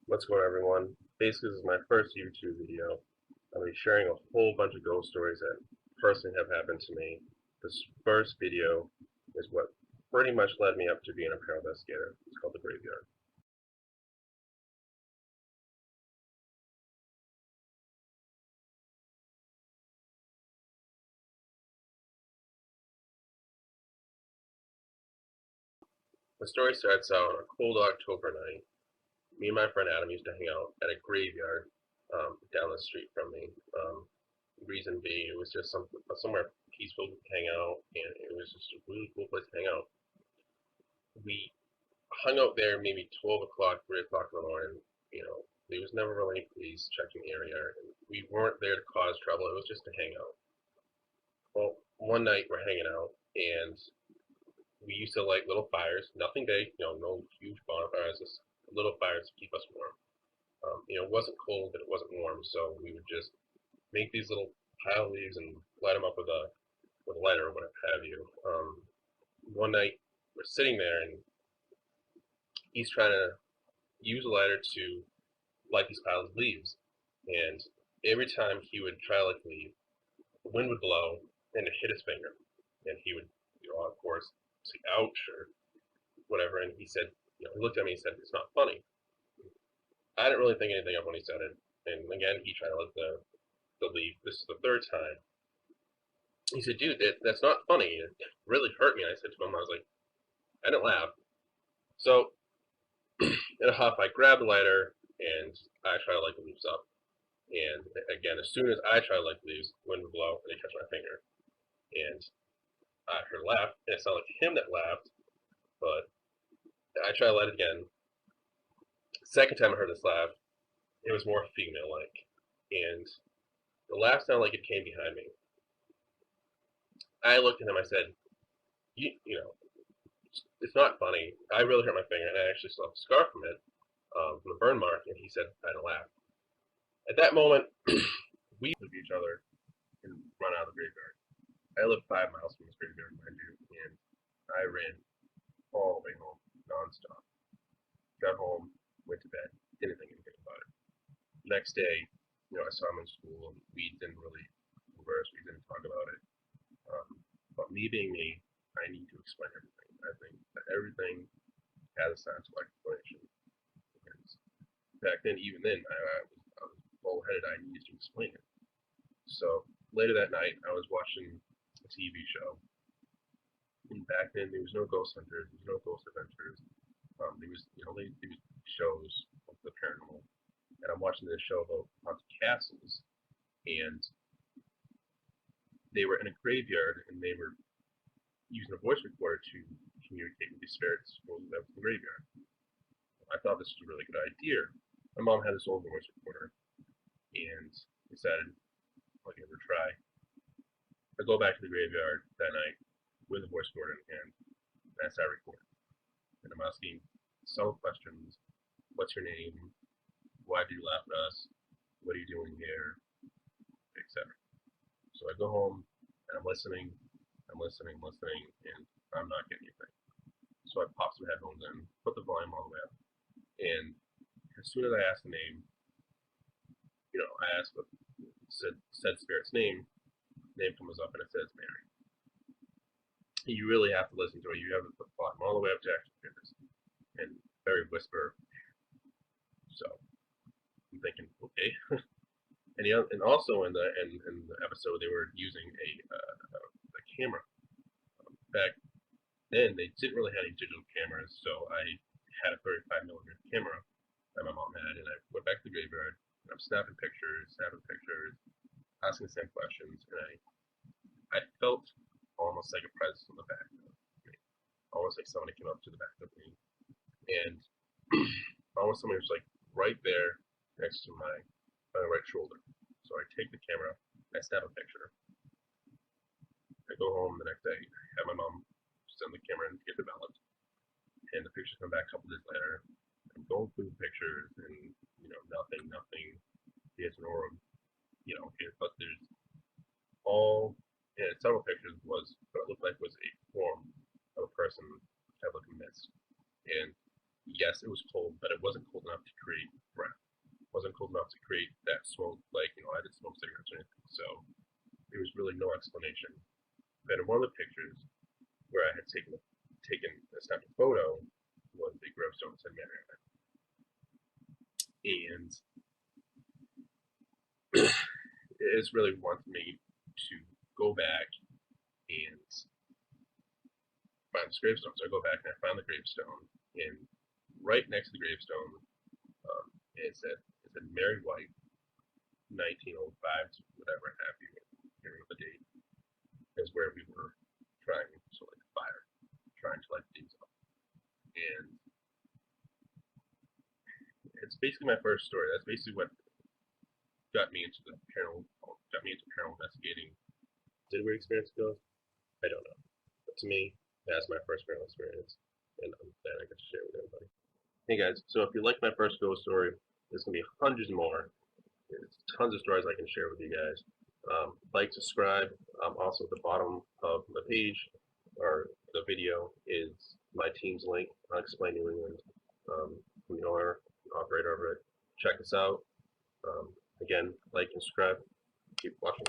What's going on, everyone? Basically, this is my first YouTube video. I'll be sharing a whole bunch of ghost stories that personally have happened to me. This first video is what pretty much led me up to being a paranormal investigator. It's called The Graveyard. The story starts out on a cold October night. Me and my friend Adam used to hang out at a graveyard down the street from me. Reason being, it was just somewhere peaceful to hang out, and it was just a really cool place to hang out. We hung out there maybe 12 o'clock, 3 o'clock in the morning. There was never really any police checking the area. And we weren't there to cause trouble. It was just to hang out. Well, one night we're hanging out, and we used to light little fires. Nothing big, no huge bonfires, just little fires to keep us warm. It wasn't cold, but it wasn't warm, so we would just make these little pile leaves and light them up with a lighter or whatever have you. One night we're sitting there, and he's trying to use a lighter to light these piles of leaves. And every time he would try to light the leaf, the wind would blow and it hit his finger. And he would, of course, say, ouch, or whatever. And he said, he looked at me and said, it's not funny. I didn't really think anything of when he said it. And again, he tried to light the leaf. This is the third time. He said, dude, that's not funny. It really hurt me. And I said to him, I was like, I didn't laugh. So, in a huff, I grabbed the lighter and I tried to light the leaves up. And again, as soon as I try to light the leaves, wind would blow and they touch my finger. And I heard a laugh, and it sounded like him that laughed, but I tried to light it again. Second time I heard this laugh, it was more female-like, and the laugh sounded like it came behind me. I looked at him, I said, it's not funny. I really hurt my finger, and I actually still have a scar from it, from the burn mark, and he said, I don't laugh. At that moment, we looked at each other and run out of the graveyard. I live 5 miles from this graveyard, mind you, and I ran all the way home, nonstop. Got home, went to bed, didn't think anything about it. Next day, I saw him in school, and we didn't really converse, we didn't talk about it. But me being me, I need to explain everything. I think that everything has a scientific explanation. Because back then, even then, I was bullheaded. I needed to explain it. So later that night, I was watching a TV show. And back then, there was no ghost hunters, there was no ghost adventures. There was, these shows of the paranormal. And I'm watching this show about haunted castles, and they were in a graveyard, and they were using a voice recorder to communicate with these spirits who lived in the graveyard. I thought this was a really good idea. My mom had this old voice recorder, and decided I'll give it a try. I go back to the graveyard that night with a voice recorder in hand, and I start recording. And I'm asking some questions. What's your name? Why do you laugh at us? What are you doing here? Etc. So I go home and I'm listening, and I'm not getting anything. So I pop some headphones in, put the volume all the way up, and as soon as I ask the name, I ask what said spirit's name comes up and it says Mary. You really have to listen to it. You have to put the volume all the way up to actually hear this. And very whisper. So I'm thinking, okay. And also in the episode, they were using a camera. Back then, they didn't really have any digital cameras, so I had a 35mm camera that my mom had, and I went back to the graveyard, and I'm snapping pictures, asking the same questions, and I felt almost like a presence on the back of me, almost like somebody came up to the back of me, and almost somebody was like right there next to my right shoulder. So I take the camera, I snap a picture. I go home the next day, have my mom send the camera and get developed, and the pictures come back a couple days later. I'm going through the pictures, and nothing. There's an aura, but there's all, and several pictures was what it looked like was a form of a person I looked in the mist, and yes, it was cold, but it wasn't cold enough to create breath. It wasn't cold enough to create that smoke, like, I didn't smoke cigarettes or anything. So there was really no explanation. But in one of the pictures where I had taken a snap photo was the gravestone that said Mary on it. And it's really wanted me to go back and find this gravestone. So I go back and I found the gravestone, and right next to the gravestone, it said Mary White, 1905, whatever have you. Here with the date is where we were trying to light the fire, trying to light things up, and it's basically my first story. That's basically what got me into paranormal investigating. Did we experience ghosts? I don't know. But to me, that's my first paranormal experience, and I'm glad I get to share it with everybody. Hey guys, so if you like my first ghost story, there's gonna be hundreds more. There's tons of stories I can share with you guys. Like, subscribe. Also, at the bottom of the page or the video is my team's link on Explain New England. I'm the owner and operator of it. Check us out. Again, like and subscribe. Keep watching.